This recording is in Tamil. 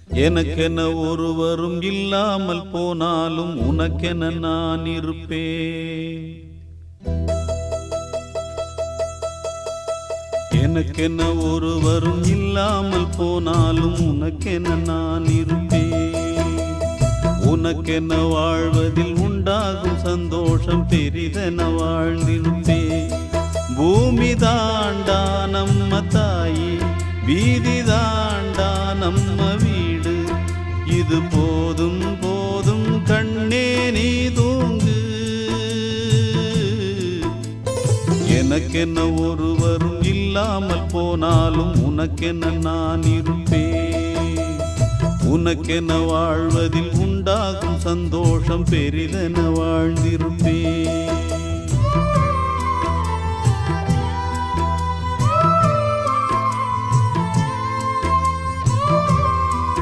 எனக்கென ஒருவரும் இல்லாமல் போனாலும் உனக்கென நான் இருப்பேன். எனக்கென ஒருவரும் இல்லாமல் போனாலும் உனக்கென நான் இருப்பேன். உனக்கென வாழ்வதில் உண்டாகும் சந்தோஷம் பெரிதென வாழ்ந்திருப்பேன். பூமி தாண்டா நம்ம தாயி, வீதி தாண்டா நம்ம வீடு. இது போதும் போதும் கண்ணே நீ தூங்கு. எனக்கென்ன ஒருவரும் இல்லாமல் போனாலும் உனக்கென்ன நான் இருப்பேன். உனக்கென்ன வாழ்வதில் உண்டாகும் சந்தோஷம் பெரிதென வாழ்ந்திருப்பேன்.